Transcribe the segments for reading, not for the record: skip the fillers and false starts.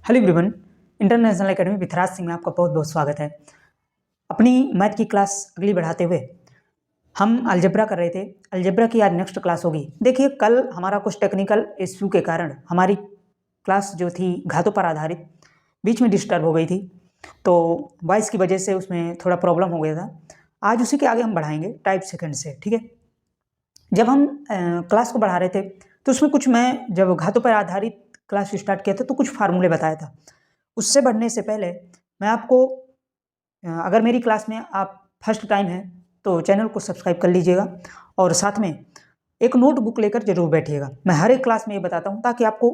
Hello everyone, international academy विथराज Singh में आपका बहुत बहुत स्वागत है। अपनी मैथ की क्लास अगली बढ़ाते हुए हम अलजेब्रा कर रहे थे। अलजेब्रा की आज नेक्स्ट क्लास होगी। देखिए, कल हमारा कुछ टेक्निकल इश्यू के कारण हमारी क्लास जो थी घातों पर आधारित बीच में डिस्टर्ब हो गई थी, तो वॉइस की वजह से उसमें थोड़ा प्रॉब्लम हो गया था। आज उसी के आगे हम बढ़ाएंगे टाइप सेकेंड से। ठीक है, जब हम क्लास को बढ़ा रहे थे तो उसमें कुछ मैं जब घातों पर आधारित क्लास स्टार्ट किया था तो कुछ फार्मूले बताया था। उससे बढ़ने से पहले मैं आपको अगर मेरी क्लास में आप फर्स्ट टाइम हैं तो चैनल को सब्सक्राइब कर लीजिएगा और साथ में एक नोटबुक लेकर जरूर बैठिएगा। मैं हर एक क्लास में ये बताता हूँ ताकि आपको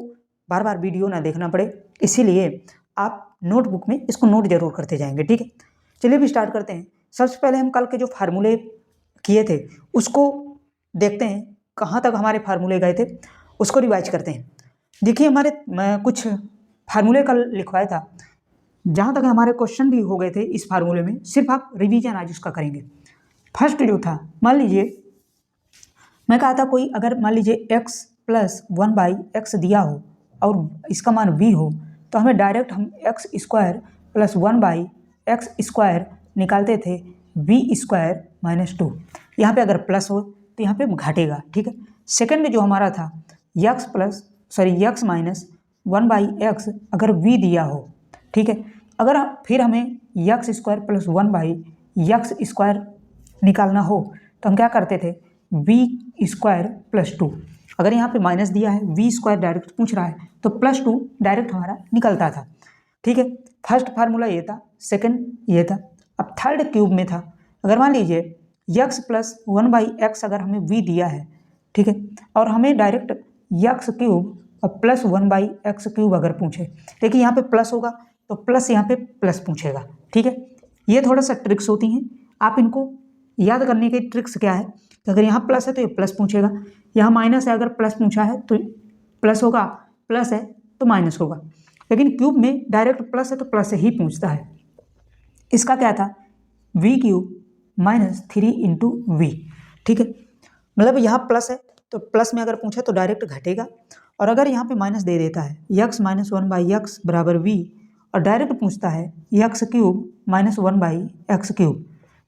बार बार वीडियो ना देखना पड़े, इसीलिए आप नोटबुक में इसको नोट जरूर करते जाएंगे। ठीक है, चलिए भी स्टार्ट करते हैं। सबसे पहले हम कल के जो फार्मूले किए थे उसको देखते हैं, कहाँ तक हमारे फार्मूले गए थे उसको रिवाइज करते हैं। देखिए, हमारे मैं कुछ फार्मूले कल लिखवाया था, जहाँ तक हमारे क्वेश्चन भी हो गए थे इस फार्मूले में। सिर्फ आप रिवीजन आज उसका करेंगे। फर्स्ट जो था, मान लीजिए मैं कहा था कोई अगर मान लीजिए x प्लस 1/x दिया हो और इसका मान v हो तो हमें डायरेक्ट हम x² प्लस 1/x² निकालते थे v² - 2। यहाँ पे अगर प्लस हो तो यहाँ पे घटेगा। ठीक है, सेकंड जो हमारा था x माइनस 1/x अगर v दिया हो, ठीक है, अगर फिर हमें x² प्लस 1/x² निकालना हो तो हम क्या करते थे v² प्लस 2। अगर यहाँ पे माइनस दिया है, v² डायरेक्ट पूछ रहा है तो प्लस 2 डायरेक्ट हमारा निकलता था। ठीक है, फर्स्ट फार्मूला ये था, सेकंड ये था। अब थर्ड क्यूब में था, अगर मान लीजिए x प्लस 1/x अगर हमें v दिया है, ठीक है, और हमें डायरेक्ट x³ और प्लस 1/x³ अगर पूछे, देखिए यहाँ पे प्लस होगा तो प्लस यहाँ पे प्लस पूछेगा। ठीक है, ये थोड़ा सा ट्रिक्स होती हैं, आप इनको याद करने की ट्रिक्स क्या है कि अगर यहाँ प्लस है तो ये प्लस पूछेगा, यहाँ माइनस है अगर प्लस पूछा है तो प्लस होगा, प्लस है तो माइनस होगा। लेकिन क्यूब में डायरेक्ट प्लस है तो प्लस ही पूछता है। इसका क्या था, v³ माइनस 3 इंटू वी। ठीक है, मतलब यहाँ प्लस है तो प्लस में अगर पूछा तो डायरेक्ट घटेगा, और अगर यहाँ पे माइनस दे देता है x माइनस 1/x बराबर v और डायरेक्ट पूछता है x³ माइनस 1/x³,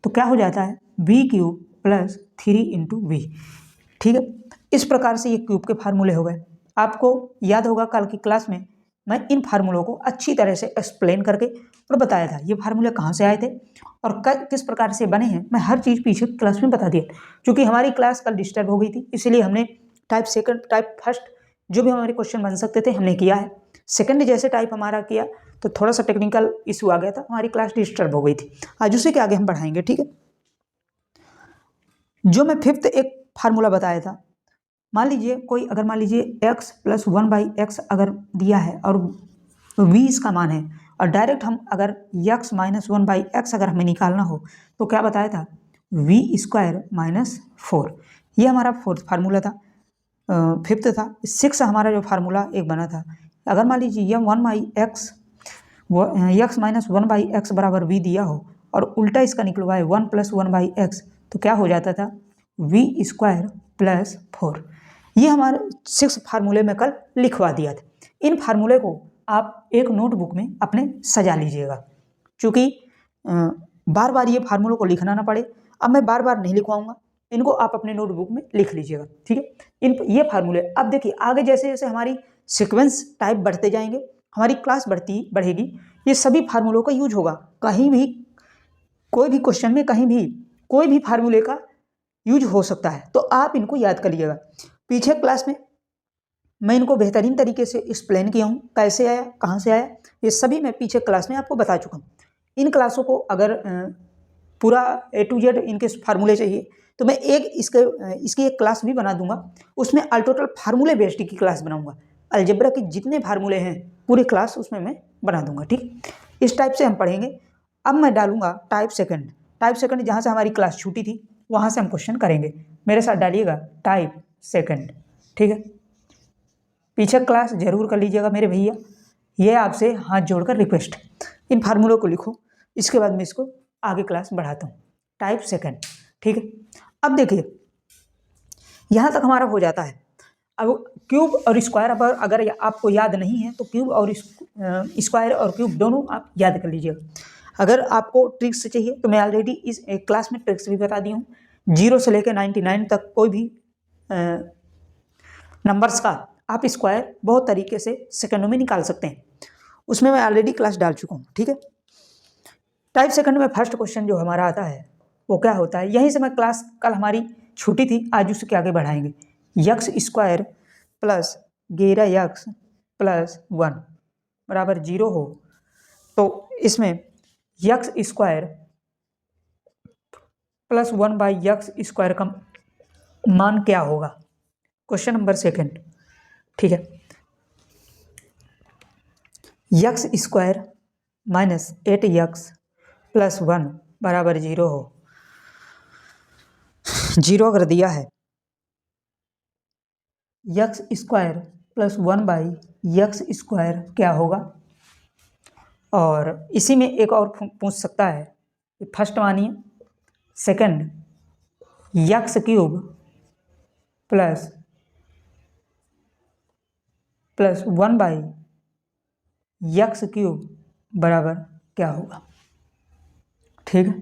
तो क्या हो जाता है v³ प्लस 3 इंटू वी। ठीक है, इस प्रकार से ये क्यूब के फार्मूले हो गए। आपको याद होगा कल की क्लास में मैं इन फार्मूलों को अच्छी तरह से एक्सप्लेन करके और बताया था ये फार्मूले कहाँ से आए थे और किस प्रकार से बने हैं। मैं हर चीज़ पीछे क्लास में बता दिया। क्योंकि हमारी क्लास कल डिस्टर्ब हो गई थी, इसलिए हमने टाइप सेकंड, टाइप फर्स्ट जो भी हमारे क्वेश्चन बन सकते थे हमने किया है। सेकंड जैसे टाइप हमारा किया तो थोड़ा सा टेक्निकल इशू आ गया था, हमारी क्लास डिस्टर्ब हो गई थी। आज उसी के आगे हम बढ़ाएंगे। ठीक है, जो मैं फिफ्थ एक फार्मूला बताया था, मान लीजिए कोई अगर मान लीजिए x प्लस 1/x अगर दिया है और v इसका मान है और डायरेक्ट हम अगर x माइनस 1/x अगर हमें निकालना हो तो क्या बताया था v² माइनस 4। ये हमारा फोर्थ फार्मूला था, फिफ्थ था। सिक्स हमारा जो फार्मूला एक बना था, अगर मान लीजिए यह 1/x x माइनस 1/x बराबर v दिया हो और उल्टा इसका निकलवाए 1 प्लस 1/x तो क्या हो जाता था v² प्लस 4। ये हमारे 6 फार्मूले में कल लिखवा दिया था। इन फार्मूले को आप एक नोटबुक में अपने सजा लीजिएगा, क्योंकि बार बार ये फार्मूलों को लिखना ना पड़े। अब मैं बार बार नहीं लिखवाऊंगा, इनको आप अपने नोटबुक में लिख लीजिएगा। ठीक है, ये फार्मूले अब देखिए आगे जैसे जैसे हमारी सीक्वेंस टाइप बढ़ते जाएंगे, हमारी क्लास बढ़ेगी, ये सभी फार्मूलों का यूज होगा। कहीं भी कोई भी क्वेश्चन में कहीं भी कोई भी फार्मूले का यूज हो सकता है, तो आप इनको याद करिएगा। पीछे क्लास में मैं इनको बेहतरीन तरीके से एक्सप्लेन किया हूँ, कैसे आया, कहाँ से आया, ये सभी मैं पीछे क्लास में आपको बता चुका हूँ। इन क्लासों को अगर पूरा A to Z इनके फार्मूले चाहिए तो मैं इसकी एक क्लास भी बना दूंगा, उसमें ऑल टोटल फार्मूले बेस्ड की क्लास बनाऊंगा। अलजेब्रा के जितने फार्मूले हैं पूरी क्लास उसमें मैं बना दूंगा। ठीक, इस टाइप से हम पढ़ेंगे। अब मैं डालूंगा टाइप सेकंड जहाँ से हमारी क्लास छूटी थी वहाँ से हम क्वेश्चन करेंगे। मेरे साथ डालिएगा टाइप सेकंड। ठीक है, पीछे क्लास जरूर कर लीजिएगा मेरे भैया, ये आपसे हाथ जोड़कर रिक्वेस्ट। इन फार्मूलों को लिखो, इसके बाद मैं इसको आगे क्लास बढ़ाता हूँ। टाइप सेकंड, ठीक है। अब देखिए यहाँ तक हमारा हो जाता है। अब क्यूब और स्क्वायर अगर आपको याद नहीं है तो क्यूब और स्क्वायर और क्यूब दोनों आप याद कर लीजिएगा। अगर आपको ट्रिक्स चाहिए तो मैं ऑलरेडी इस क्लास में ट्रिक्स भी बता दी हूँ। 0 से लेकर 99 तक कोई भी नंबर्स का आप स्क्वायर बहुत तरीके से सेकंडों में निकाल सकते हैं, उसमें मैं ऑलरेडी क्लास डाल चुका हूँ। ठीक है, टाइप सेकंड में फर्स्ट क्वेश्चन जो हमारा आता है वो क्या होता है, यहीं से मैं क्लास कल हमारी छुट्टी थी, आज उसके आगे बढ़ाएंगे। X square plus 11x plus 1 बराबर 0 हो तो इसमें x square plus 1 by x square का मान क्या होगा। क्वेश्चन नंबर सेकंड, ठीक है, x square minus 8x plus 1 बराबर 0 हो। 0 अगर दिया है, x square plus 1 by x square क्या होगा। और इसी में एक और पूछ सकता है, फर्स्ट मानिए, second x cube plus 1 by x cube बराबर क्या होगा। ठीक है,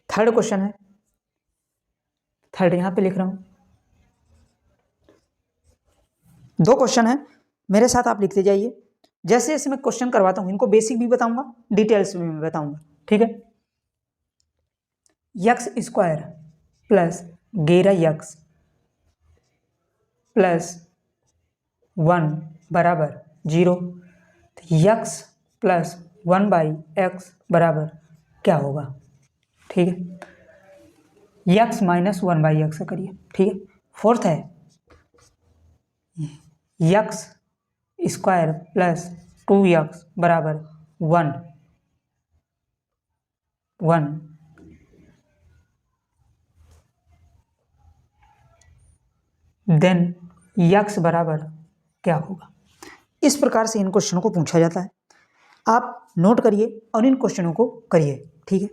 थर्ड क्वेश्चन है, थर्ड यहां पे लिख रहा हूं, 2 क्वेश्चन है, मेरे साथ आप लिखते जाइए। जैसे जैसे मैं क्वेश्चन करवाता हूं इनको बेसिक भी बताऊंगा, डिटेल्स भी मैं बताऊंगा। ठीक है, x square plus 11x plus 1 बराबर 0, यक्स प्लस 1 बाई एक्स बराबर क्या होगा। ठीक है, यक्स माइनस 1 बाई एक्स करिए। ठीक है, फोर्थ है यक्स स्क्वायर प्लस 2x बराबर 1 देन यक्स बराबर क्या होगा। इस प्रकार से इन क्वेश्चनों को पूछा जाता है, आप नोट करिए और इन क्वेश्चनों को करिए। ठीक है,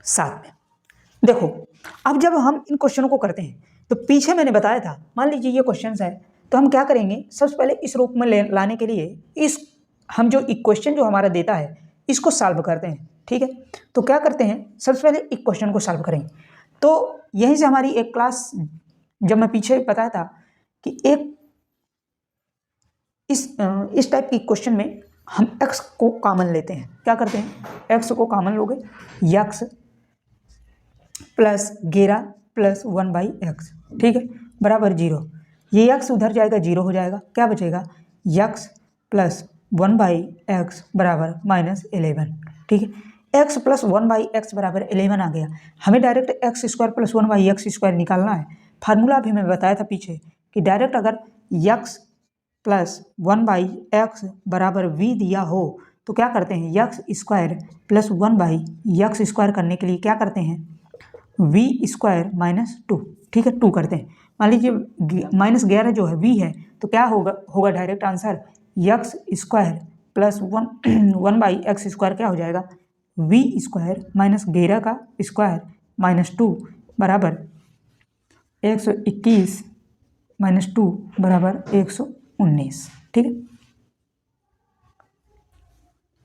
साथ में देखो, अब जब हम इन क्वेश्चनों को करते हैं तो पीछे मैंने बताया था, मान लीजिए ये क्वेश्चन है तो हम क्या करेंगे, सबसे पहले इस रूप में लाने के लिए हम जो इक्वेशन जो हमारा देता है इसको सॉल्व करते हैं। ठीक है, तो क्या करते हैं, सबसे पहले इक्वेशन को सॉल्व करेंगे। तो यहीं से हमारी एक क्लास, जब मैं पीछे बताया था कि एक इस टाइप की क्वेश्चन में हम x को कॉमन लेते हैं। क्या करते हैं, x को कॉमन लोगे, x plus 11 plus 1 by x, ठीक है, बराबर 0। ये x उधर जाएगा 0 हो जाएगा, क्या बचेगा, यक्स प्लस 1 बाई एक्स बराबर माइनस 11। ठीक है, x प्लस 1 बाई एक्स बराबर 11 आ गया। हमें direct x square plus 1 by x square निकालना है। फार्मूला भी मैं बताया था पीछे कि डायरेक्ट अगर यक्स प्लस 1 बाई एक्स बराबर v दिया हो तो क्या करते हैं, x square plus 1 by x square करने के लिए क्या करते हैं, v स्क्वायर माइनस 2। ठीक है, 2 करते हैं। मान लीजिए माइनस 11 जो है v है तो क्या होगा direct answer, x square plus 1 by x square क्या हो जाएगा, v स्क्वायर माइनस 11 का स्क्वायर माइनस 2 बराबर 121 माइनस 2 बराबर 119। ठीक है,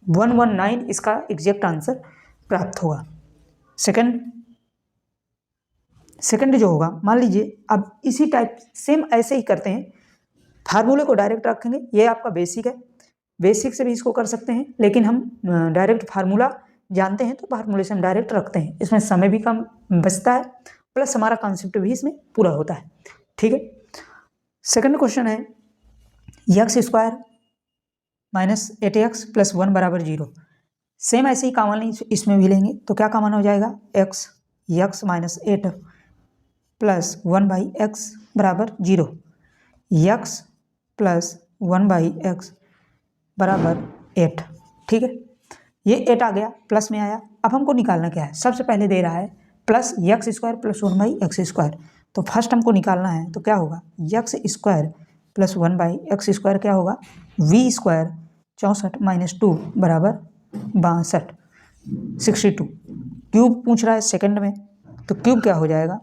119 इसका एग्जैक्ट आंसर प्राप्त होगा। सेकंड जो होगा, मान लीजिए अब इसी टाइप सेम ऐसे ही करते हैं, फार्मूले को डायरेक्ट रखेंगे। ये आपका बेसिक है, बेसिक से भी इसको कर सकते हैं, लेकिन हम डायरेक्ट फार्मूला जानते हैं तो फार्मूले से हम डायरेक्ट रखते हैं। इसमें समय भी कम बचता है, प्लस हमारा कॉन्सेप्ट भी इसमें पूरा होता है। ठीक है, सेकंड क्वेश्चन है x square minus 8x plus 1 बराबर 0। सेम ऐसे ही कॉमन इसमें भी लेंगे तो क्या कॉमन हो जाएगा, x minus 8 plus 1 by x बराबर 0, यक्स प्लस 1 बाई एक्स बराबर 8। ठीक है, ये 8 आ गया, प्लस में आया। अब हमको निकालना क्या है, सबसे पहले दे रहा है plus x square plus 1 by x square, तो फर्स्ट हमको निकालना है तो क्या होगा, x square plus 1 by x square क्या होगा, v स्क्वायर 64 माइनस 2 बराबर 62, 62। क्यूब पूछ रहा है सेकंड में, तो क्यूब क्या हो जाएगा,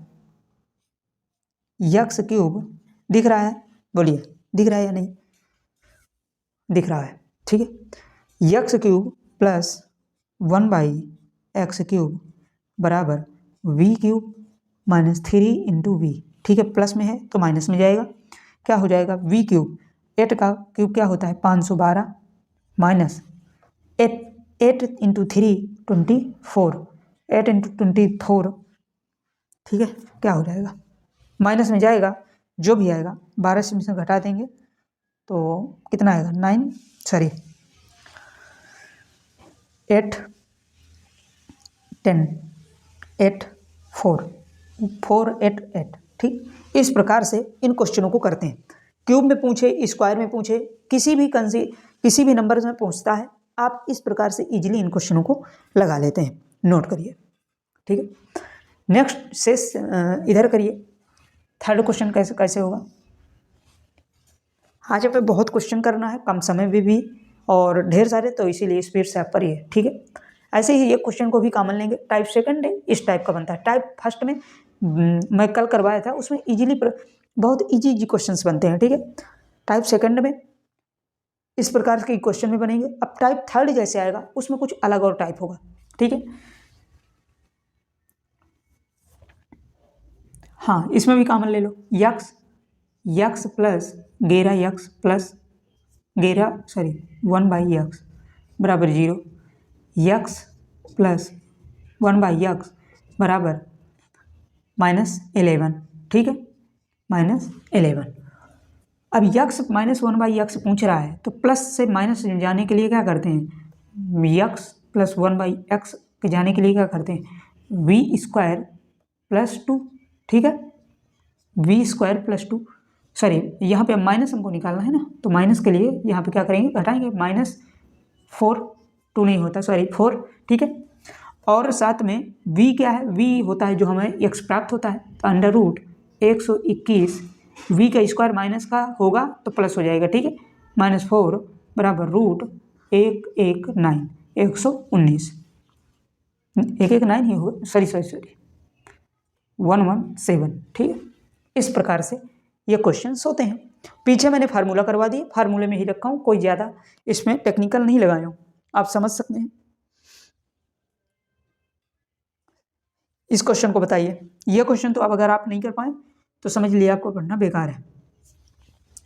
यक्स क्यूब, दिख रहा है, बोलिए दिख रहा है या नहीं, दिख रहा है, ठीक है। X cube plus 1/x cube बराबर V cube minus 3 into we, ठीक है, प्लस में है तो माइनस में जाएगा, क्या हो जाएगा, वी क्यूब, 8 का क्यूब क्या होता है 512 माइनस 8 इंटू 3 24, 8 इंटू 24, ठीक है, क्या हो जाएगा, माइनस में जाएगा, जो भी आएगा 12 से इसमें घटा देंगे तो कितना आएगा 8 10 8 4 4 8 8, ठीक। इस प्रकार से इन क्वेश्चनों को करते हैं। क्यूब में पूछे, स्क्वायर में पूछे, किसी भी नंबर में पूछता है, आप इस प्रकार से इजीली इन क्वेश्चनों को लगा लेते हैं, नोट करिए, ठीक है। नेक्स्ट से इधर करिए, थर्ड क्वेश्चन कैसे होगा। आज पे बहुत क्वेश्चन करना है, कम समय में भी और ढेर सारे, तो इसीलिए स्पीड से आप पढ़िए, ठीक है। ऐसे ही एक क्वेश्चन को भी कॉमन लेंगे। टाइप सेकंड है, इस टाइप का बनता है। टाइप फर्स्ट में मैं कल करवाया था, उसमें इजीली बहुत इजी क्वेश्चंस बनते हैं, ठीक है। टाइप सेकंड में इस प्रकार के क्वेश्चन में बनेंगे। अब टाइप थर्ड जैसे आएगा उसमें कुछ अलग और टाइप होगा, ठीक है। हाँ, इसमें भी कॉमन ले लो, x plus 11x plus 1/x बराबर 0, यक्स प्लस 1/x बराबर -11, ठीक है, -11। अब यक्स -1/x पूछ रहा है, तो प्लस से माइनस जाने के लिए क्या करते हैं, यक्स प्लस 1/x के जाने के लिए क्या करते हैं, v² प्लस 2, ठीक है, v² प्लस 2, सॉरी यहाँ पे माइनस हमको निकालना है ना, तो माइनस के लिए यहाँ पे क्या करेंगे, घटाएंगे, -4, 2 नहीं होता, सॉरी 4, ठीक है। और साथ में v क्या है, v होता है जो हमें x प्राप्त होता है, तो √121 v का स्क्वायर माइनस का होगा तो प्लस हो जाएगा, ठीक है, -4 बराबर √119 119 ही होगा, सॉरी 117, ठीक है। इस प्रकार से ये क्वेश्चंस होते हैं। पीछे मैंने फार्मूला करवा दिए, फार्मूले में ही रखा हूँ, कोई ज़्यादा इसमें टेक्निकल नहीं लगाया हूँ, आप समझ सकते हैं। इस क्वेश्चन को बताइए, ये क्वेश्चन तो अब अगर आप नहीं कर पाए तो समझ लिया आपको पढ़ना बेकार है।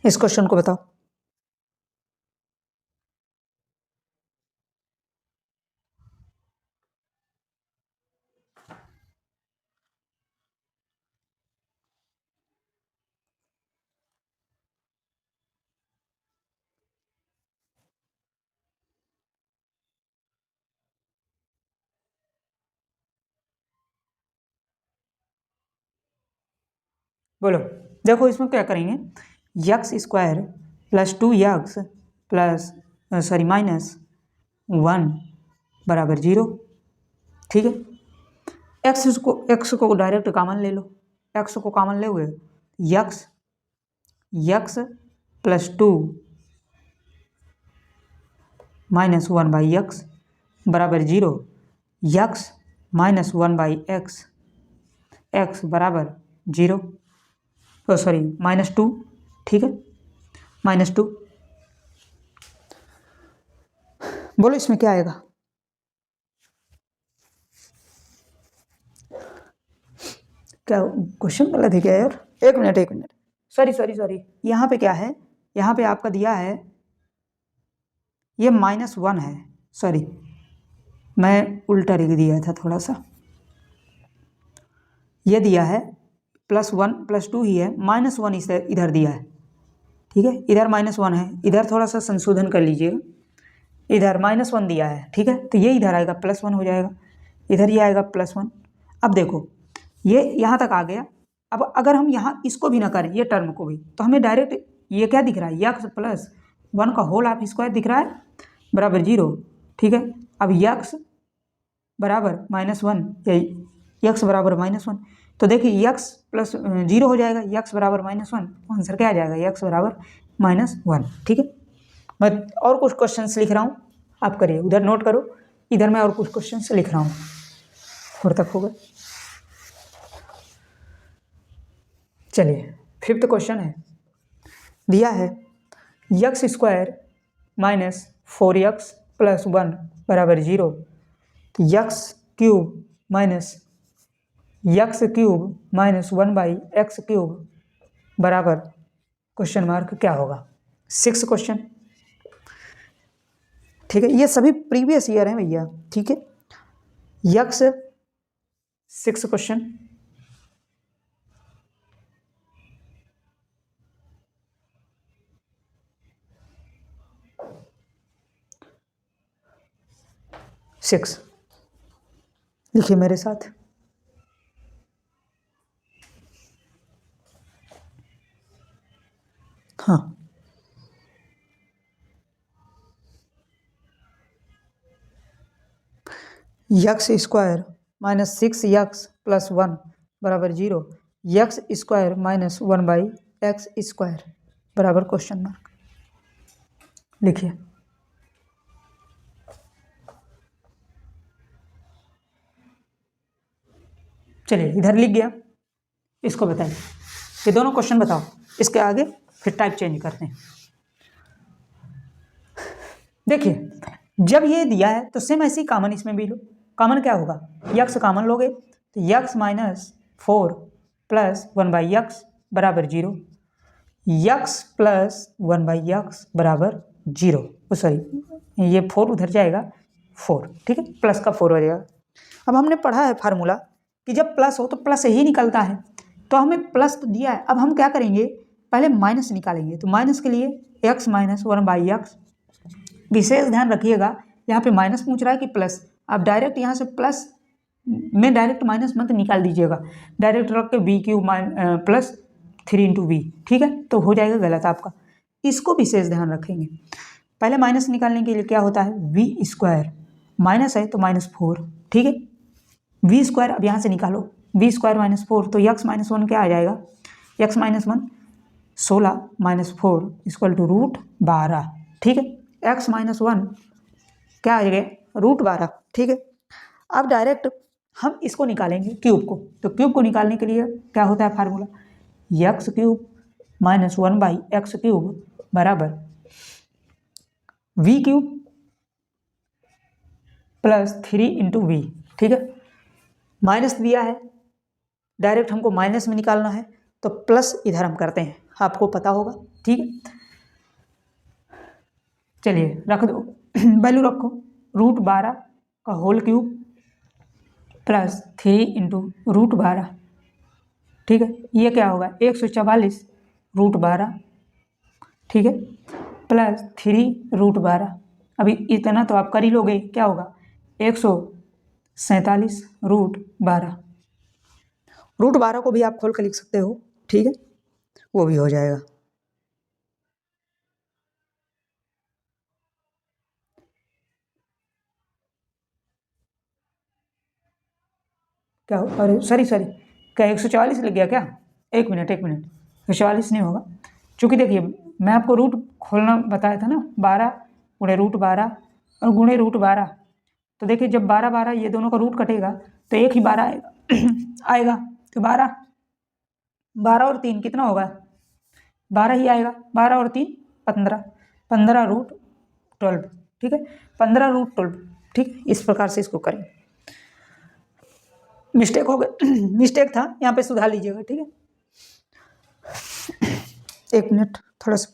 इस क्वेश्चन को बताओ। बोलो, देखो इसमें क्या करेंगे, x² प्लस 2x प्लस -1 बराबर 0, ठीक है। x को डायरेक्ट कॉमन ले लो, x को कॉमन ले हुए x प्लस 2 -1/x बराबर 0, x -1/x x बराबर 0, सॉरी -2, ठीक है, -2। बोलो इसमें क्या आएगा, क्या क्वेश्चन गलत है क्या यार, एक मिनट, सॉरी, यहाँ पे क्या है, यहाँ पे आपका दिया है ये -1 है, सॉरी मैं उल्टा लिख दिया था थोड़ा सा, ये दिया है +1 +2 ही है, -1 इधर दिया है, ठीक है, इधर -1 है, इधर थोड़ा सा संशोधन कर लीजिएगा, इधर -1 दिया है, ठीक है, तो ये इधर आएगा +1 हो जाएगा, इधर ये आएगा +1। अब देखो ये यहाँ तक आ गया। अब अगर हम यहाँ इसको भी ना करें, ये टर्म को भी, तो हमें डायरेक्ट ये क्या दिख रहा है, x प्लस 1 का होल हाफ स्क्वायर दिख रहा है बराबर 0, ठीक है। अब x बराबर -1 या x बराबर -1, तो देखिए x प्लस 0 हो जाएगा, x बराबर -1, आंसर क्या आ जाएगा, x बराबर -1, ठीक है। मैं और कुछ क्वेश्चंस लिख रहा हूँ, आप करिए, उधर नोट करो, इधर मैं और कुछ क्वेश्चंस लिख रहा हूँ। 4 तक हो गए। चलिए 5th क्वेश्चन है, दिया है x square minus 4x plus 1 बराबर 0, तो x cube minus 1 by X cube बराबर क्वेश्चन मार्क क्या होगा। 6 क्वेश्चन, ठीक है, ये सभी प्रीवियस ईयर हैं भैया, ठीक है। यक्स 6 क्वेश्चन, सिक्स लिखिए मेरे साथ। हाँ, x square minus 6x plus 1 बराबर 0, x square minus 1 by x square बराबर क्वेश्चन मार्क लिखिए। चलिए इधर लिख गया, इसको बताइए, ये दोनों क्वेश्चन बताओ, इसके आगे फिर टाइप चेंज करते हैं। देखिए जब ये दिया है तो सेम ऐसे ही कॉमन इसमें भी लो। कॉमन क्या होगा, यक्स कॉमन लोगे तो x minus 4 plus 1 by x बराबर 0, यक्स प्लस 1 बाई यक्स बराबर 0, सॉरी ये 4 उधर जाएगा 4, ठीक है, प्लस का 4 हो जाएगा। अब हमने पढ़ा है फार्मूला कि जब प्लस हो तो प्लस ही निकलता है, तो हमें प्लस तो दिया है, अब हम क्या करेंगे, पहले माइनस निकालेंगे। तो माइनस के लिए एक्स माइनस 1 बाई एक्स, विशेष ध्यान रखिएगा यहाँ पे माइनस पूछ रहा है कि प्लस, आप डायरेक्ट यहाँ से प्लस में डायरेक्ट माइनस मत निकाल दीजिएगा, डायरेक्ट रख के v cube plus 3 into we, ठीक है, तो हो जाएगा गलत आपका, इसको विशेष ध्यान रखेंगे। पहले माइनस निकालने के लिए क्या होता है, वी स्क्वायर, माइनस है तो माइनस 4, ठीक है, वी स्क्वायर अब यहाँ से निकालो, वी स्क्वायर माइनस 4, तो यक्स माइनस 1 क्या आ जाएगा, x minus 1 16 minus 4 equal to root 12, ठीक है, एक्स माइनस 1 क्या आ जाएगा, रूट 12, ठीक है। अब डायरेक्ट हम इसको निकालेंगे क्यूब को, तो क्यूब को निकालने के लिए क्या होता है formula, X cube minus 1 by X cube बराबर V cube plus 3 into we, ठीक है, माइनस दिया है, डायरेक्ट हमको माइनस में निकालना है, तो प्लस इधर हम करते हैं, आपको पता होगा, ठीक है। चलिए रख दो, वैल्यू रखो, रूट 12 का whole cube plus 3 into root 12, ठीक है, ये क्या होगा 144 रूट 12, ठीक है, प्लस 3 रूट 12, अभी इतना तो आप कर ही लोगे, क्या होगा 147 रूट 12, रूट 12 को भी आप खोल कर लिख सकते हो, ठीक है, वो भी हो जाएगा। क्या हो, अरे सॉरी क्या 144 लिख गया क्या, एक मिनट 144 नहीं होगा, क्योंकि देखिए मैं आपको रूट खोलना बताया था ना, 12 गुणे रूट 12 और गुणे रूट 12, तो देखिए जब 12 12 ये दोनों का रूट कटेगा तो एक ही 12 आएगा आएगा, तो 12 और 3 कितना होगा, 12 ही आएगा, 12 और 3 15, 15 रूट 12, ठीक है, 15 रूट 12, ठीक, इस प्रकार से इसको करें। मिस्टेक हो गया, मिस्टेक था, यहाँ पे सुधार लीजिएगा, ठीक है, एक मिनट थोड़ा सा,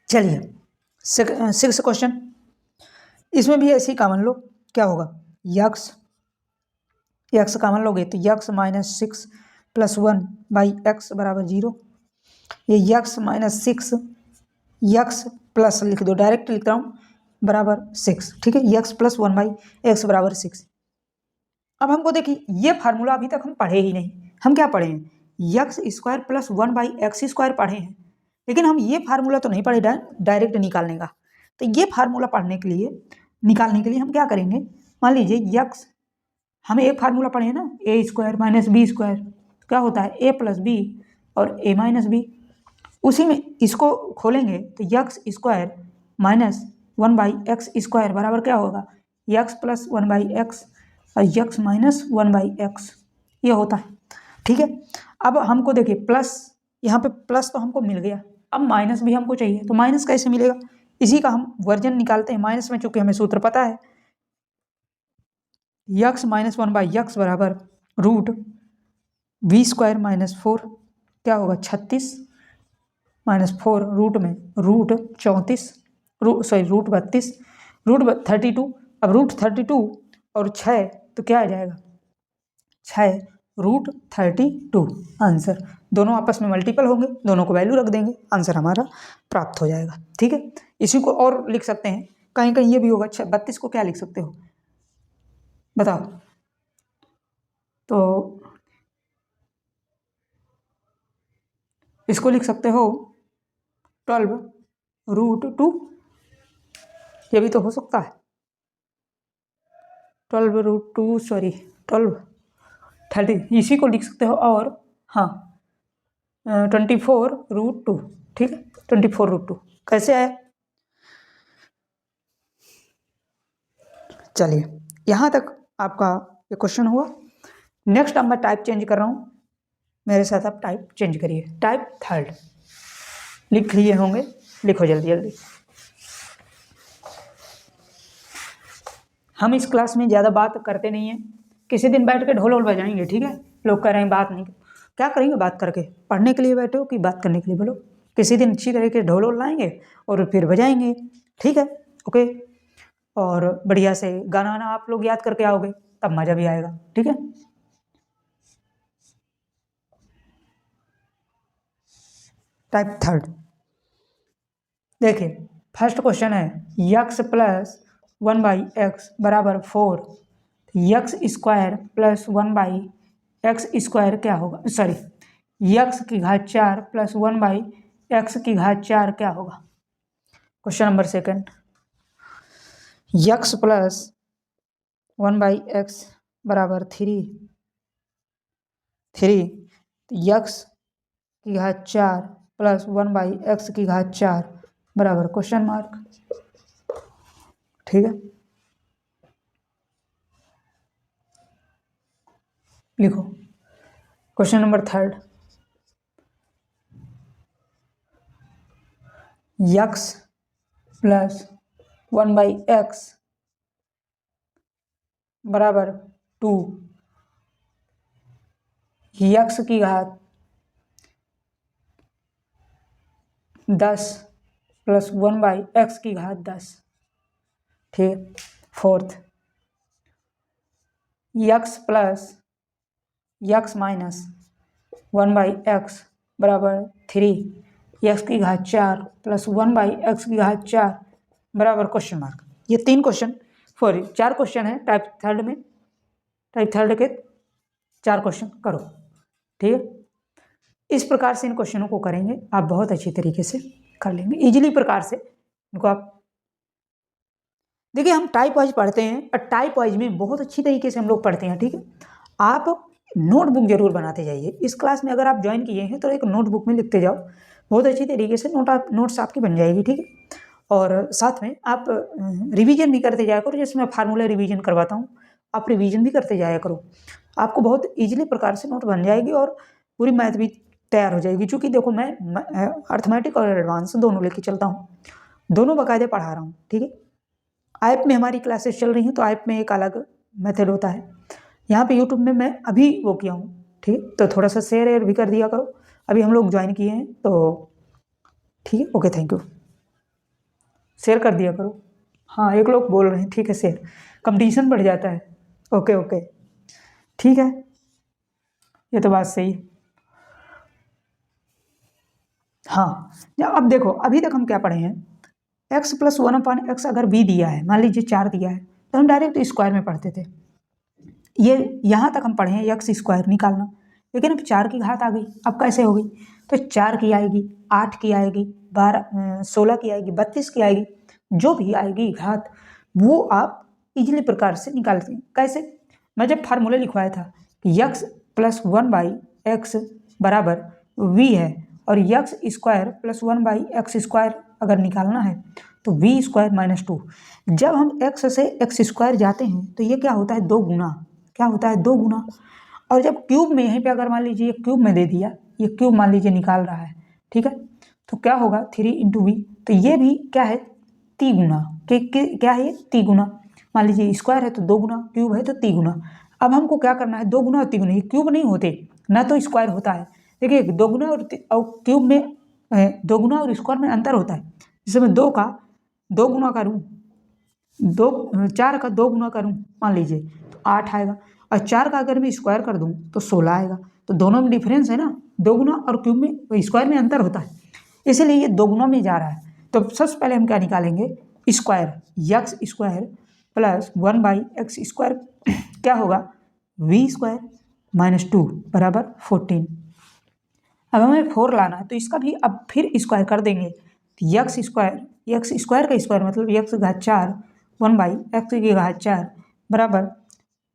चलिए 6 क्वेश्चन, इसमें भी ऐसे ही कॉमन लो, क्या होगा, यक्स कॉमन लोगे तो x minus 6 plus 1 by x बराबर 0, ये यक्स माइनस 6 यक्स प्लस लिख दो, डायरेक्ट लिख रहा हूँ, बराबर 6, ठीक है, यक्स प्लस 1 बाई एक्स बराबर 6। अब हमको देखिए ये फार्मूला अभी तक हम पढ़े ही नहीं, हम क्या पढ़े हैं, x square plus 1 by x square पढ़े हैं, लेकिन हम ये फार्मूला तो नहीं पढ़े डायरेक्ट निकालने का। तो ये फार्मूला पढ़ने के लिए, निकालने के लिए हम क्या करेंगे, मान लीजिए यक्स, हमें एक फार्मूला पढ़े हैं ना, ए स्क्वायर माइनस बी स्क्वायर, क्या होता है ए प्लस बी और ए माइनस बी, उसी में इसको खोलेंगे तो यक्स स्क्वायर माइनस 1/x² बराबर क्या होगा, यक्स प्लस 1/x और यक्स माइनस 1/x, ये होता है। ठीक है, अब हमको देखिए प्लस, यहाँ पे प्लस तो हमको मिल गया, अब माइनस भी हमको चाहिए, तो माइनस कैसे मिलेगा, इसी का हम वर्जन निकालते हैं माइनस में, चूंकि हमें सूत्र पता है, यक्स माइनस 1/x बराबर रूट v² माइनस 4 क्या होगा 36 माइनस 4 रूट में रूट 34 रूट 32 रूट 32। अब रूट 32 और 6 तो क्या आ जाएगा 6 रूट 32 आंसर, दोनों आपस में मल्टीपल होंगे, दोनों को वैल्यू रख देंगे, आंसर हमारा प्राप्त हो जाएगा। ठीक है, इसी को और लिख सकते हैं, कहीं कहीं ये भी होगा 32 को क्या लिख सकते हो बताओ, तो इसको लिख सकते हो 12 रूट 2, ये भी तो हो सकता है 12 रूट 2 सॉरी 12 30, इसी को लिख सकते हो, और हाँ 24 रूट 2, ठीक है 24 रूट 2 कैसे आया, चलिए यहाँ तक आपका ये क्वेश्चन हुआ। नेक्स्ट अब मैं टाइप चेंज कर रहा हूँ, मेरे साथ आप टाइप चेंज करिए, टाइप थर्ड लिख लिए होंगे, लिखो जल्दी जल्दी। हम इस क्लास में ज़्यादा बात करते नहीं हैं, किसी दिन बैठ के ढोल वोल बजाएंगे, ठीक है, लोग कह रहे हैं बात नहीं, क्या करेंगे बात करके, पढ़ने के लिए बैठे हो कि बात करने के लिए, बोलो, किसी दिन अच्छी तरीके ढोल वोल लाएंगे और फिर बजाएंगे, ठीक है, ओके, और बढ़िया से गाना वाना आप लोग याद करके आओगे, तब मज़ा भी आएगा, ठीक है। टाइप थर्ड देखिए, फर्स्ट क्वेश्चन है यक्स प्लस 1/x बराबर 4, यक्स स्क्वायर प्लस 1/x² क्या होगा, सॉरी यक्स की घात 4 प्लस 1/x की घात 4 क्या होगा। Question number second, x plus 1/x बराबर 3 यक्स की घात 4 प्लस 1/x की घात 4 बराबर क्वेश्चन मार्क, ठीक है, लिखो। Question number third, x plus 1/x बराबर 2, यक्स की घात 10 प्लस 1/x की घात 10, ठीक। Fourth, x plus x minus 1/x बराबर 3, यक्स की घात 4 प्लस 1/x की घात 4 बराबर क्वेश्चन मार्क। ये 3 क्वेश्चन, सॉरी 4 क्वेश्चन है टाइप थर्ड में, टाइप थर्ड के 4 क्वेश्चन करो, ठीक है। इस प्रकार से इन क्वेश्चनों को करेंगे, आप बहुत अच्छी तरीके से कर लेंगे, इजीली प्रकार से इनको आप देखिए। हम टाइप वाइज पढ़ते हैं और टाइप वाइज में बहुत अच्छी तरीके से हम लोग पढ़ते हैं, ठीक है। आप नोटबुक जरूर बनाते जाइए, इस क्लास में अगर आप ज्वाइन किए हैं तो एक नोटबुक में लिखते जाओ, बहुत अच्छी तरीके से नोट्स आपकी बन जाएगी, ठीक है। और साथ में आप रिवीजन भी करते जाया करो, जैसे मैं फार्मूला रिवीजन करवाता हूँ, आप रिवीजन भी करते जाया करो, आपको बहुत ईजिली प्रकार से नोट बन जाएगी और पूरी मैथ भी तैयार हो जाएगी। चूँकि देखो मैं अर्थमेटिक और एडवांस दोनों लेके चलता हूँ, दोनों बाकायदे पढ़ा रहा हूँ, ठीक है। ऐप में हमारी क्लासेस चल रही हैं, तो ऐप में एक अलग मेथड होता है, यहाँ पे यूट्यूब में मैं अभी वो किया हूँ, ठीक है, तो थोड़ा सा शेयर भी कर दिया करो, अभी हम लोग ज्वाइन किए हैं तो ठीक है, ओके थैंक यू, शेयर कर दिया करो। हाँ एक लोग बोल रहे हैं, ठीक है, शेयर कंपटीशन बढ़ जाता है, ओके ओके ठीक है, ये तो बात सही है। हाँ अब देखो, अभी तक हम क्या पढ़े हैं, x प्लस 1/x अगर b दिया है, मान लीजिए 4 दिया है, तो हम डायरेक्ट स्क्वायर में पढ़ते थे, ये यहाँ तक हम पढ़े हैं एक्स स्क्वायर निकालना, लेकिन अब 4 की घात आ गई, अब कैसे होगी, तो 4 की आएगी, 8 की आएगी, 16 की आएगी, 32 की आएगी, जो भी आएगी घात वो आप इजीली प्रकार से निकालते हैं। कैसे, मैं जब फार्मूला लिखवाया था कि यक्स प्लस 1/x बराबर v है, और यक्स स्क्वायर प्लस 1/x² अगर निकालना है तो v² माइनस 2। जब हम x से एक्स स्क्वायर जाते हैं तो ये क्या होता है, 2 गुना। क्या होता है, 2 गुना। और जब क्यूब में यहीं पे अगर मान लीजिए क्यूब में दे दिया, ये क्यूब मान लीजिए निकाल रहा है, ठीक है, तो क्या होगा 3 × v। तो ये भी क्या है, तिगुना। क्या है ये, तिगुना। मान लीजिए स्क्वायर है तो 2 गुना, क्यूब है तो तिगुना। अब हमको क्या करना है, 2 गुना और तिगुना, ये क्यूब नहीं होते ना, तो स्क्वायर होता है। देखिए 2 गुना और क्यूब में 2 गुना और स्क्वायर में अंतर होता है। जैसे मैं 2 का 2 गुना करूँ, 4 का 2 गुना करूँ मान लीजिए तो 8 आएगा, और 4 का अगर मैं स्क्वायर कर दूँ तो 16 आएगा। तो दोनों में डिफरेंस है ना, 2 गुना और क्यूब में स्क्वायर में अंतर होता है, इसीलिए ये 2 गुना में जा रहा है। तो सबसे पहले हम क्या निकालेंगे, स्क्वायर, x² प्लस 1/x² क्या होगा, v² माइनस 2 बराबर 14। अब हमें 4 लाना है तो इसका भी अब फिर स्क्वायर कर देंगे। x² का स्क्वायर मतलब x⁴ 1/x⁴ बराबर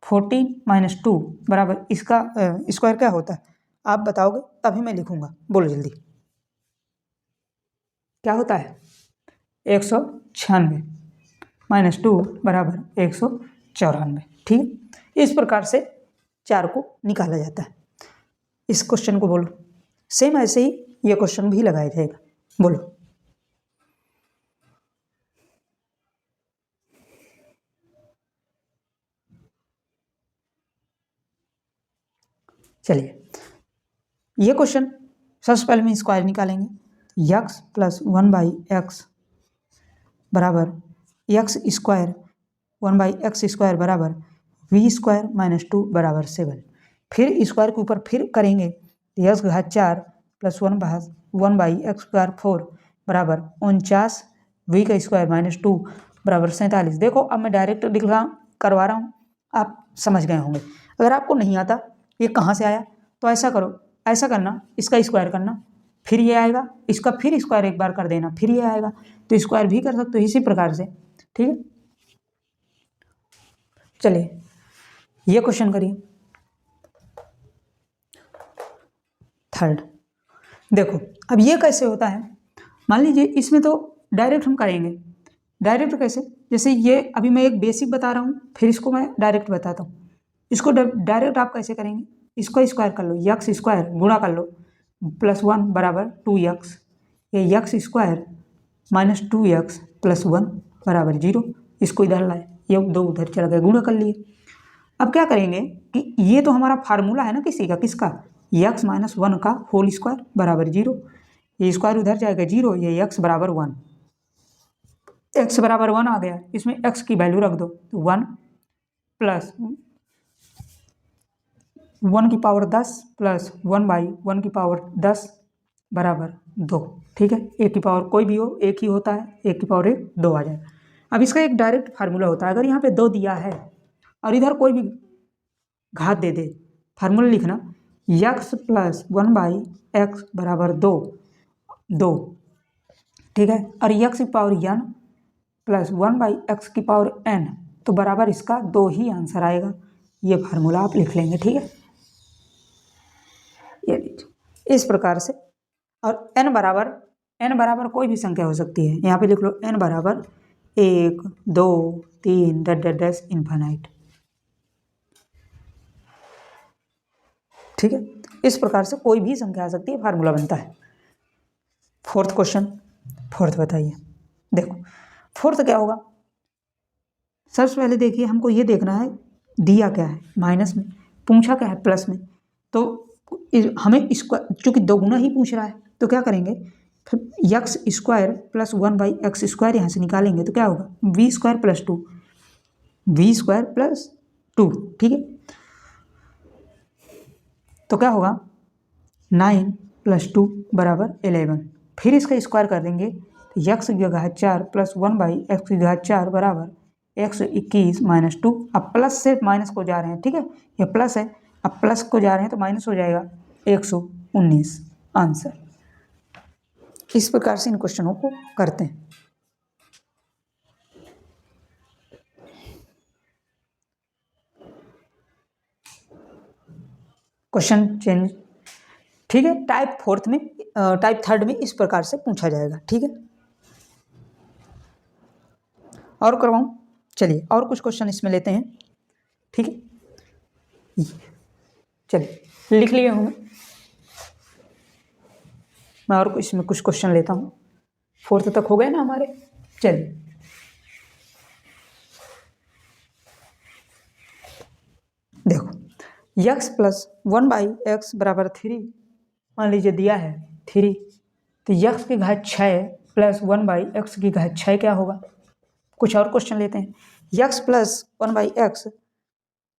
14 माइनस 2 बराबर इसका स्क्वायर क्या होता है, आप बताओगे तभी मैं लिखूंगा, बोलो जल्दी। क्या होता है, 196 माइनस 2 बराबर 194। ठीक है, इस प्रकार से 4 को निकाला जाता है। इस क्वेश्चन को बोलो, सेम ऐसे ही ये क्वेश्चन भी लगाया जाएगा, बोलो। चलिए ये क्वेश्चन सबसे पहले में स्क्वायर निकालेंगे। x प्लस 1/x बराबर x² 1/x² बराबर v² माइनस 2 बराबर 7। फिर स्क्वायर के ऊपर फिर करेंगे तो x⁴ प्लस 1/x² 4 बराबर 49 v² माइनस 2 बराबर 47। देखो अब मैं डायरेक्ट करवा रहा हूँ, आप समझ गए होंगे। अगर आपको नहीं आता ये कहाँ से आया, तो ऐसा करो, ऐसा करना, इसका स्क्वायर करना, फिर ये आएगा, इसका फिर स्क्वायर एक बार कर देना, फिर ये आएगा, तो स्क्वायर भी कर सकते हो इसी प्रकार से। ठीक है, चलिए ये क्वेश्चन करिए। थर्ड देखो, अब ये कैसे होता है, मान लीजिए इसमें तो डायरेक्ट हम करेंगे। डायरेक्ट कैसे, जैसे ये अभी मैं एक बेसिक बता रहा हूँ, फिर इसको मैं डायरेक्ट बताता हूँ। इसको डायरेक्ट आप कैसे करेंगे, इसको स्क्वायर कर लो, x² गुणा कर लो प्लस 1 बराबर 2x, ये x² माइनस 2x प्लस 1 बराबर 0। इसको इधर लाए, ये 2 उधर चला गया, गुणा कर लिए। अब क्या करेंगे कि ये तो हमारा फार्मूला है ना किसी का, किसका, x माइनस 1 का होल स्क्वायर बराबर 0। ये स्क्वायर उधर जाएगा 0, ये x बराबर 1, x बराबर 1 आ गया, इसमें x की वैल्यू रख दो, तो 1 प्लस 1 की पावर 10 प्लस 1/1 की पावर 10 बराबर 2। ठीक है, एक की पावर कोई भी हो एक ही होता है, एक की पावर 1 2 आ जाएगा। अब इसका एक डायरेक्ट फार्मूला होता है, अगर यहाँ पे 2 दिया है और इधर कोई भी घात दे दे, फार्मूला लिखना x प्लस 1/x बराबर 2। ठीक है, और x की पावर n प्लस 1/x की पावर n, तो बराबर इसका 2 ही आंसर आएगा। ये फार्मूला आप लिख लेंगे। ठीक है, ये लीजिए इस प्रकार से। और n बराबर कोई भी संख्या हो सकती है, यहाँ पे लिख लो n बराबर 1 2 3 डैश इन्फिनाइट। ठीक है, इस प्रकार से कोई भी संख्या आ सकती है, फार्मूला बनता है। फोर्थ क्वेश्चन, फोर्थ बताइए। देखो फोर्थ क्या होगा, सबसे पहले देखिए हमको ये देखना है दिया क्या है माइनस में, पूछा क्या है प्लस में। तो हमें इसको चूंकि 2 गुना ही पूछ रहा है तो क्या करेंगे, फिर x² प्लस 1/x² यहाँ से निकालेंगे तो क्या होगा v² प्लस 2, v² प्लस 2। ठीक है, तो क्या होगा 9 प्लस 2 बराबर 11। फिर इसका स्क्वायर कर देंगे तो x⁴ प्लस 1/x⁴ बराबर 121 माइनस 2। अब प्लस से माइनस को जा रहे हैं, ठीक है, ये प्लस है, अब प्लस को जा रहे हैं तो माइनस हो जाएगा 119 आंसर। इस प्रकार से इन क्वेश्चनों को करते हैं। क्वेश्चन चेंज, ठीक है। टाइप फोर्थ में, टाइप थर्ड में इस प्रकार से पूछा जाएगा। ठीक है, और करवाऊँ? चलिए और कुछ क्वेश्चन इसमें लेते हैं। ठीक है, चलिए लिख लिए होंगे, मैं और इसमें कुछ क्वेश्चन लेता हूँ। फोर्थ तक हो गए ना हमारे। चलिए देखो, x प्लस 1/x बराबर 3 मान लीजिए दिया है 3, तो x की घात 6 प्लस 1/x की घात 6 क्या होगा? कुछ और क्वेश्चन लेते हैं। x प्लस 1/x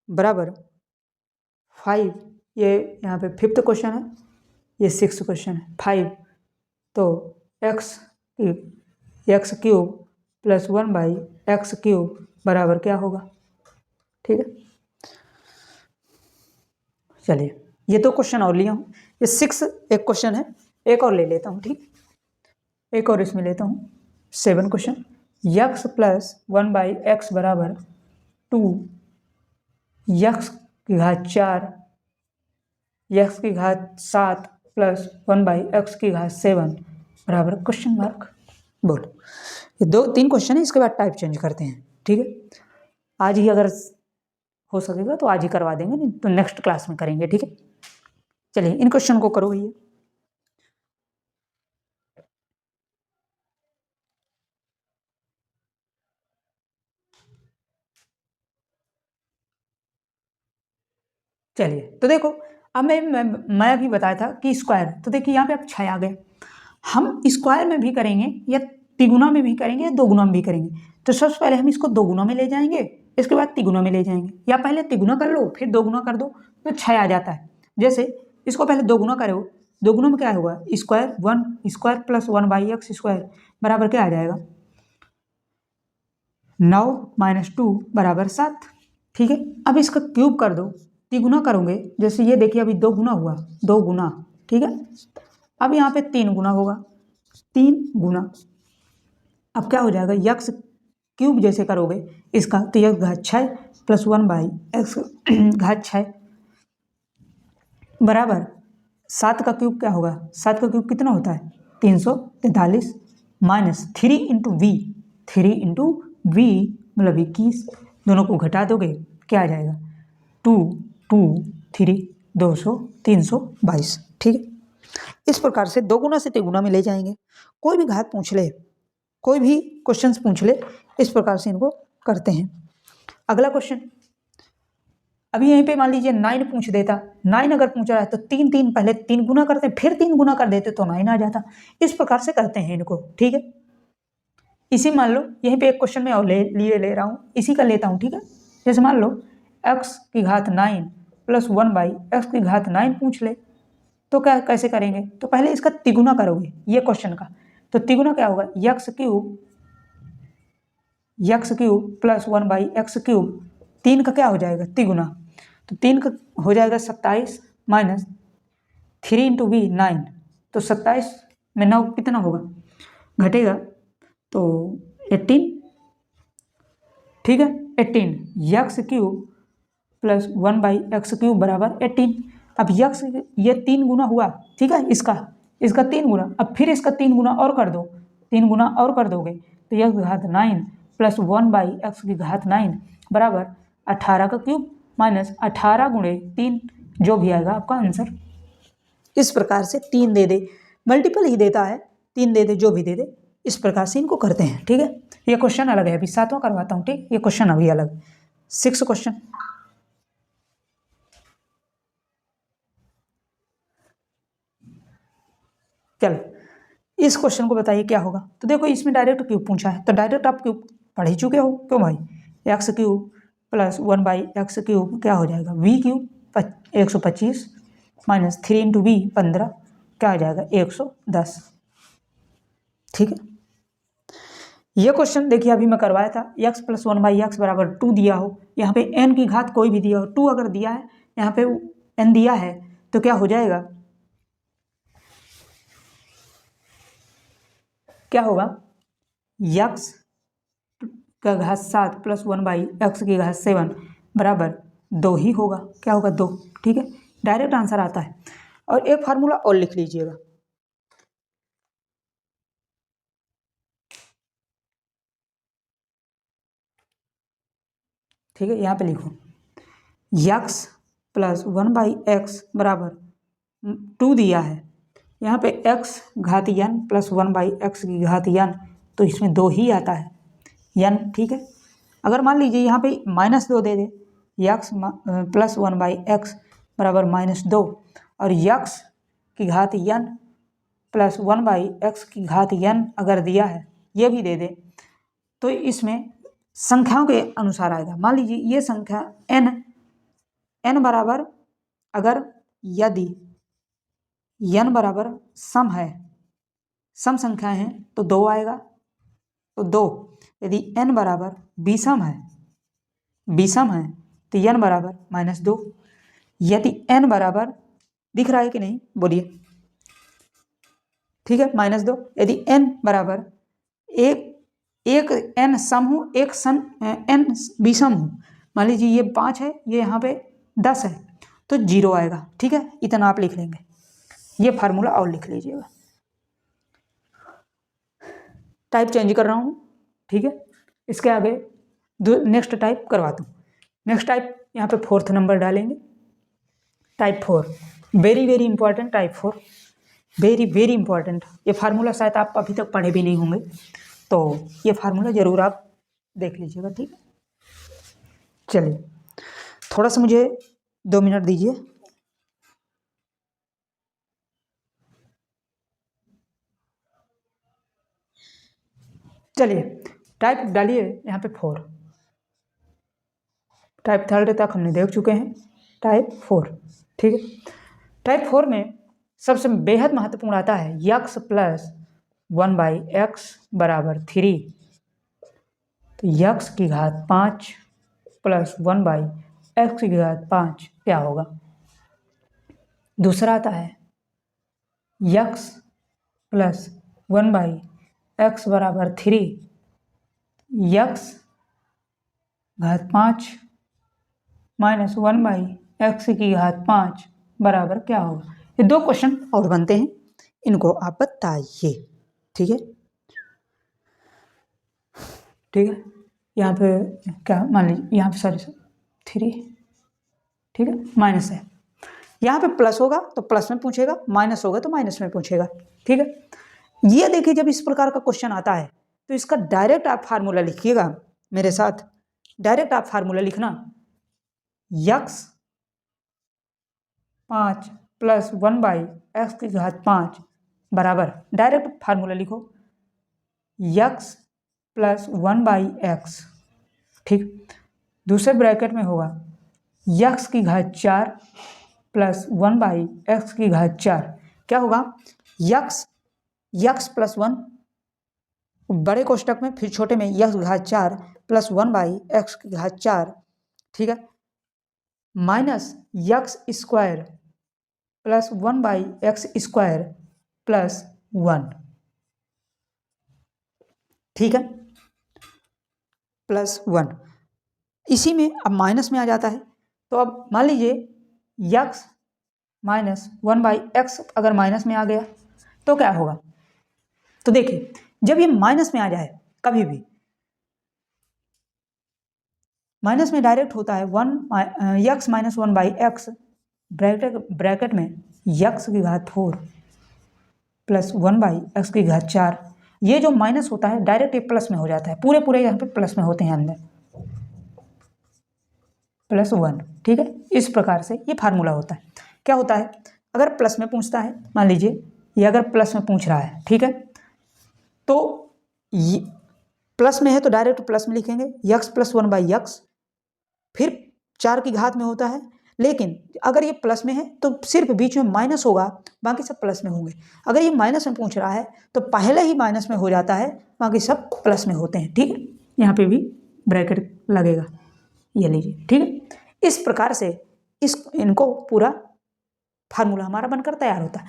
बराबर 5, ये यहाँ पे 5th क्वेश्चन है, ये 6th क्वेश्चन है। 5 तो x cube plus 1/x cube बराबर क्या होगा? ठीक है, चलिए ये तो क्वेश्चन और लिया हूँ। ये 6 एक क्वेश्चन है, एक और ले लेता हूँ। ठीक, एक और इसमें लेता हूँ 7 क्वेश्चन। x प्लस 1/x बराबर 2, x की घात 4, x की घात 7 प्लस 1/x की घात 7 बराबर क्वेश्चन मार्क। बोलो, ये 2-3 क्वेश्चन है, इसके बाद टाइप चेंज करते हैं। ठीक है, आज ही अगर हो सकेगा तो आज ही करवा देंगे, नहीं तो नेक्स्ट क्लास में करेंगे। ठीक है, चलिए इन क्वेश्चन को करो भैया। चलिए तो देखो, अब मैं अभी बताया था कि स्क्वायर, तो देखिए यहाँ पे अब 6 आ गए। हम स्क्वायर में भी करेंगे या तिगुना में भी करेंगे या दोगुना में भी करेंगे। तो सबसे पहले हम इसको दोगुना में ले जाएंगे, इसके बाद तिगुना में ले जाएंगे, या पहले तिगुना कर लो फिर दोगुना कर दो तो 6 आ जाता है। जैसे इसको पहले दोगुना करो, दोगुना में क्या होगा? Square 1 square plus 1/x square बराबर क्या आ जाएगा? 9 - 2 बराबर 7। ठीक है, अब इसका क्यूब कर दो, तिगुना करोगे, जैसे ये देखिए अभी 2 गुना हुआ, 2 गुना। ठीक है, अब यहाँ पे 3 गुना होगा, 3 गुना। अब क्या हो जाएगा? यक्स क्यूब जैसे करोगे इसका, तो यक्स घात 6 प्लस 1/x घात 6 बराबर 7 का क्यूब क्या होगा? 7 का क्यूब कितना होता है? 343 minus 3 into v, 3 into v मतलब 21, दोनों को घटा दोगे क्या आ जाएगा? 2 2 3 200 322। ठीक है, इस प्रकार से दोगुना से तिगुना में ले जाएंगे। कोई भी घात पूछ ले, कोई भी क्वेश्चंस पूछ ले, इस प्रकार से इनको करते हैं। अगला क्वेश्चन, अभी यहीं पे मान लीजिए 9 पूछ देता, 9 अगर पूछा है तो 3 पहले 3 गुना करते, फिर 3 गुना कर देते तो 9 आ जाता। इस प्रकार से करते हैं इनको। ठीक है, इसी मान लो यहीं पे एक क्वेश्चन में और ले रहा हूँ, इसी का लेता हूँ। ठीक है, जैसे मान लो x की घात 9 प्लस 1/x की घात 9 पूछ ले, तो क्या कैसे करेंगे? तो पहले इसका तिगुना करोगे ये क्वेश्चन का, तो तिगुना क्या होगा? x cube plus 1/x cube, 3 का क्या हो जाएगा? तिगुना, तो 3 का हो जाएगा 27 माइनस 3 इंटू वी 9, तो 27 में 9 कितना होगा? घटेगा तो 18। ठीक है, 18 x cube plus 1/x cube बराबर 18। अब x ये 3 गुना हुआ, ठीक है, इसका 3 गुना, अब फिर इसका 3 गुना और कर दो, 3 गुना और कर दोगे तो x घात 9 प्लस 1/x की घात 9 बराबर 18 का क्यूब माइनस 18 गुणे 3, जो भी आएगा आपका आंसर। इस प्रकार से 3 दे दे, मल्टीपल ही देता है, 3 दे दे, जो भी दे दे, इस प्रकार से इनको करते हैं। ठीक है, ये क्वेश्चन अलग है, अभी 7वां करवाता हूँ। ठीक, ये क्वेश्चन अभी अलग। 6 क्वेश्चन, चलो इस क्वेश्चन को बताइए क्या होगा। तो देखो इसमें डायरेक्ट क्यूब पूछा है, तो डायरेक्ट आप क्यूब पढ़ ही चुके हो, क्यों भाई? X cube plus 1/x cube क्या हो जाएगा? V cube 125 minus 3 into v 15, क्या आ जाएगा? 110। ठीक है, ये क्वेश्चन देखिए अभी मैं करवाया था, x प्लस 1/x बराबर 2 दिया हो, यहाँ पे n की घात कोई भी दिया हो, 2 अगर दिया है, यहाँ पे n दिया है, तो क्या हो जाएगा? क्या होगा? x का घात 7 प्लस 1/x की घात 7 बराबर 2 ही होगा। क्या होगा? 2। ठीक है, डायरेक्ट आंसर आता है। और एक फार्मूला और लिख लीजिएगा। ठीक है, यहाँ पे लिखो यक्स प्लस 1/x बराबर 2 दिया है, यहाँ पे x घात n प्लस 1/x की घात n, तो इसमें 2 ही आता है n। ठीक है, अगर मान लीजिए यहाँ पे -2 दे दे, यक्स प्लस 1/x बराबर -2 और यक्स की घात n प्लस 1/x की घात n अगर दिया है, ये भी दे दे, तो इसमें संख्याओं के अनुसार आएगा। मान लीजिए ये संख्या n बराबर, अगर यदि n बराबर सम है, सम संख्या है तो 2 आएगा, तो 2। यदि n बराबर विषम है, विषम है तो n बराबर -2। यदि n बराबर, दिख रहा है कि नहीं बोलिए, ठीक है, -2। यदि n बराबर एक n सम हो, एक n विषम हो, मान लीजिए ये 5 है, ये यहाँ पे 10 है, तो 0 आएगा। ठीक है, इतना आप लिख लेंगे, ये फार्मूला और लिख लीजिएगा। टाइप चेंज कर रहा हूँ, ठीक है, इसके आगे नेक्स्ट टाइप करवाता हूँ। नेक्स्ट टाइप यहाँ पे 4th नंबर डालेंगे, type 4, very very important, type 4 very very important. ये फार्मूला शायद आप अभी तक पढ़े भी नहीं होंगे, तो ये फार्मूला जरूर आप देख लीजिएगा। ठीक है, चलिए थोड़ा सा मुझे 2 मिनट दीजिए। चलिए टाइप डालिए यहाँ पे 4, टाइप 3 तक हमने देख चुके हैं, टाइप 4। ठीक है, टाइप 4 में सबसे बेहद महत्वपूर्ण आता है यक्स प्लस 1/x बराबर 3, तो यक्स की घात 5 प्लस 1/x की घात 5 क्या होगा। दूसरा आता है यक्स प्लस 1/x बराबर 3, यक्स घात 5 माइनस 1/x की घात 5 बराबर क्या होगा। ये 2 क्वेश्चन और बनते हैं, इनको आप बताइए। ठीक है, ठीक है, यहाँ पे क्या मान लीजिए, यहाँ पे सॉरी 3, ठीक है, माइनस है, यहाँ पे प्लस होगा तो प्लस में पूछेगा, माइनस होगा तो माइनस में पूछेगा। ठीक है, ये देखिए जब इस प्रकार का क्वेश्चन आता है तो इसका डायरेक्ट आप फार्मूला लिखिएगा मेरे साथ, डायरेक्ट आप फार्मूला लिखना, यक्स 5 प्लस 1/x की घात 5 बराबर, डायरेक्ट फार्मूला लिखो यक्स प्लस 1/x। ठीक, दूसरे ब्रैकेट में होगा यक्स की घात 4 प्लस 1/x की घात 4, क्या होगा, यक्स प्लस 1 बड़े कोष्टक में, फिर छोटे में यक्स घात 4 प्लस 1/x की घात 4, ठीक है, minus x square plus 1/x square plus 1। ठीक है, प्लस 1, इसी में अब माइनस में आ जाता है, तो अब मान लीजिए यक्स माइनस 1/x अगर माइनस में आ गया तो क्या होगा। तो देखिए जब ये माइनस में आ जाए, कभी भी माइनस में डायरेक्ट होता है यक्स माइनस 1/x, ब्रैकेट में यक्स की घात 4 प्लस 1/x की घात 4, ये जो माइनस होता है डायरेक्ट ये प्लस में हो जाता है, पूरे पूरे यहाँ पे प्लस में होते हैं अंदर, प्लस 1। ठीक है, इस प्रकार से ये फार्मूला होता है। क्या होता है, अगर प्लस में पूछता है, मान लीजिए ये अगर प्लस में पूछ रहा है, ठीक है, तो ये प्लस में है तो डायरेक्ट प्लस में लिखेंगे, यक्स प्लस 1/x, फिर 4 की घात में होता है, लेकिन अगर ये प्लस में है तो सिर्फ बीच में माइनस होगा, बाकी सब प्लस में होंगे। अगर ये माइनस में पूछ रहा है तो पहले ही माइनस में हो जाता है, बाकी सब प्लस में होते हैं। ठीक है, यहाँ पे भी ब्रैकेट लगेगा, ये लीजिए। ठीक है, इस प्रकार से इनको पूरा फार्मूला हमारा बनकर तैयार होता है।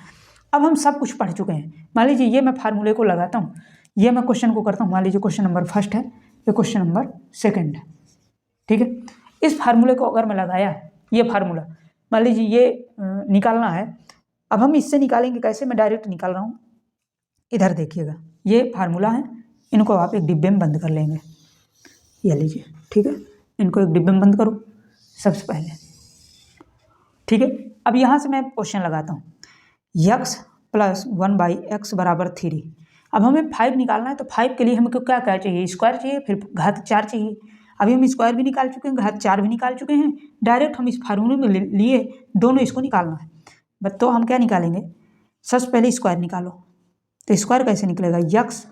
अब हम सब कुछ पढ़ चुके हैं, मान लीजिए ये मैं फार्मूले को लगाता हूँ, ये मैं क्वेश्चन को करता हूँ, मान लीजिए क्वेश्चन नंबर 1 है, ये क्वेश्चन नंबर 2 है। ठीक है, इस फार्मूले को अगर मैं लगाया, ये फार्मूला मान लीजिए ये निकालना है, अब हम इससे निकालेंगे कैसे, मैं डायरेक्ट निकाल रहा हूँ। इधर देखिएगा, ये फार्मूला है, इनको आप एक डिब्बे में बंद कर लेंगे, ये लीजिए, ठीक है। इनको एक डिब्बे में बंद करो सबसे पहले, ठीक है। अब यहाँ से मैं क्वेश्चन लगाता हूँ, यक्स प्लस 1/x बराबर 3। अब हमें 5 निकालना है, तो 5 के लिए हमको क्या क्या चाहिए, स्क्वायर चाहिए, फिर घात 4 चाहिए। अभी हम स्क्वायर भी निकाल चुके हैं, घात 4 भी निकाल चुके हैं, डायरेक्ट हम इस फार्मूले में लिए दोनों इसको निकालना है। तो हम क्या निकालेंगे, सबसे पहले स्क्वायर निकालो। तो स्क्वायर कैसे निकलेगा, x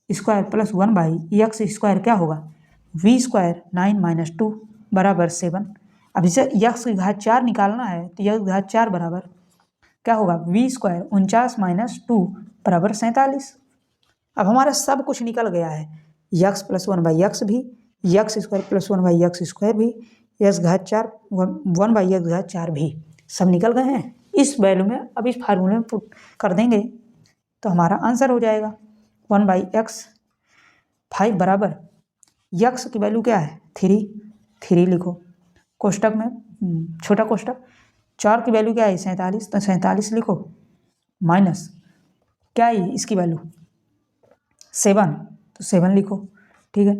square plus 1/x square क्या होगा, v स्क्वायर 9 - 2 बराबर 7। अब इसे यक्स की घात 4 निकालना है, तो यक्स घात 4 बराबर क्या होगा, v स्क्वायर 49 - 2 बराबर 47। अब हमारा सब कुछ निकल गया है, यक्स प्लस 1/x भी, x square plus 1/x square भी, यक्स घात 4 1/x घात 4 भी, सब निकल गए हैं। इस वैल्यू में अब इस फार्मूले में पुट कर देंगे तो हमारा आंसर हो जाएगा 1/x 5 बराबर यक्स की वैल्यू क्या है 3 लिखो कोष्टक में, छोटा कोष्टक। 4 की वैल्यू क्या है 47, तो 47 लिखो, माइनस क्या है इसकी वैल्यू 7, तो 7 लिखो, ठीक है,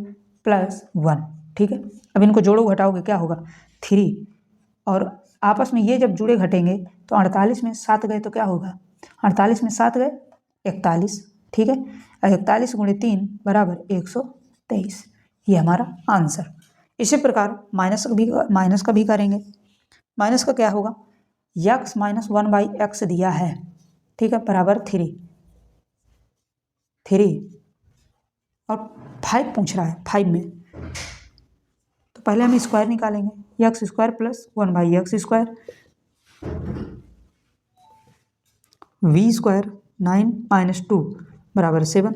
प्लस 1, ठीक है। अब इनको जोड़ो घटाओगे क्या होगा 3, और आपस में ये जब जुड़े घटेंगे तो 48 में 7 गए तो क्या होगा, 48 में 7 गए 41, ठीक है। 41 × 3 बराबर 123, ये हमारा आंसर। इसी प्रकार माइनस का भी करेंगे। माइनस का क्या होगा, यक्स माइनस 1/x दिया है, ठीक है, बराबर 3 और 5 पूछ रहा है 5 में, तो पहले हम स्क्वायर निकालेंगे, x square plus 1/x square, v square 9 - 2 बराबर 7,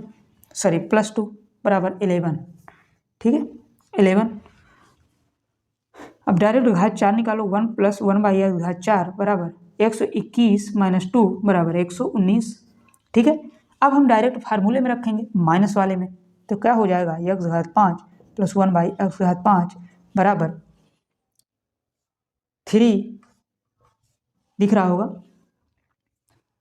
सॉरी प्लस 2 बराबर 11, ठीक है 11। अब डायरेक्ट घात 4 निकालो, 1 प्लस 1/x घात 4 बराबर 121 - 2 बराबर 119, ठीक है। अब हम डायरेक्ट फार्मूले में रखेंगे माइनस वाले में, तो क्या हो जाएगा x घात 5 प्लस 1/x घात 5 बराबर 3 दिख रहा होगा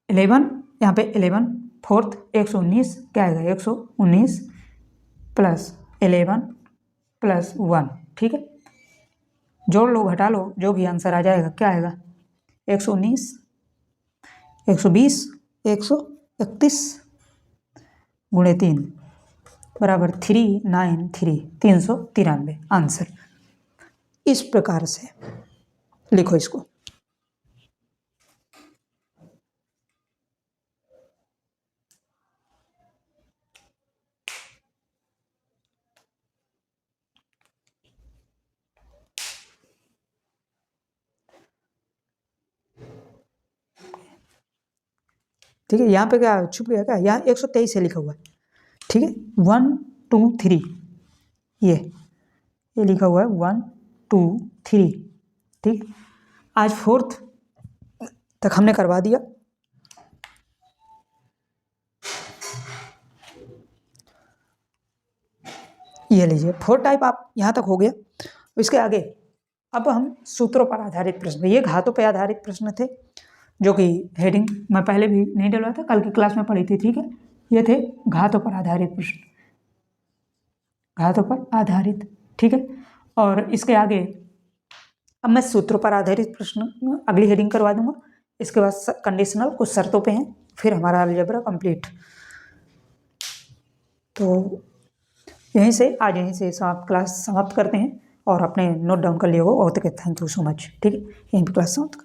11, यहाँ पे 11 फोर्थ 119 क्या आएगा 119 प्लस 11 प्लस 1, ठीक है। जोड़ लो घटा लो, जो भी आंसर आ जाएगा क्या आएगा 119 120 131 × 3 बराबर 393 393 आंसर। इस प्रकार से लिखो इसको। ठीक है, यहाँ पे क्या छुप गया क्या, यहाँ 123 से लिखा हुआ है, ठीक है 1 2 3, ये लिखा हुआ है 1 2 3, ठीक। आज 4th तक हमने करवा दिया। ये लीजिए 4 टाइप आप यहाँ तक हो गया। इसके आगे अब हम सूत्रों पर आधारित प्रश्न, ये घातों पर आधारित प्रश्न थे, जो कि हेडिंग मैं पहले भी नहीं डलवाया था, कल की क्लास में पढ़ी थी, ठीक है। ये थे घातों पर आधारित प्रश्न, घातों पर आधारित, ठीक है। और इसके आगे अब मैं सूत्रों पर आधारित प्रश्न अगली हेडिंग करवा दूंगा। इसके बाद कंडीशनल कुछ शर्तों पे हैं, फिर हमारा अलजेब्रा कंप्लीट। तो यहीं से क्लास समाप्त करते हैं, और अपने नोट डाउन कर लिए हो। Okay, thank you so much, ठीक है, यहीं पर क्लास समाप्त।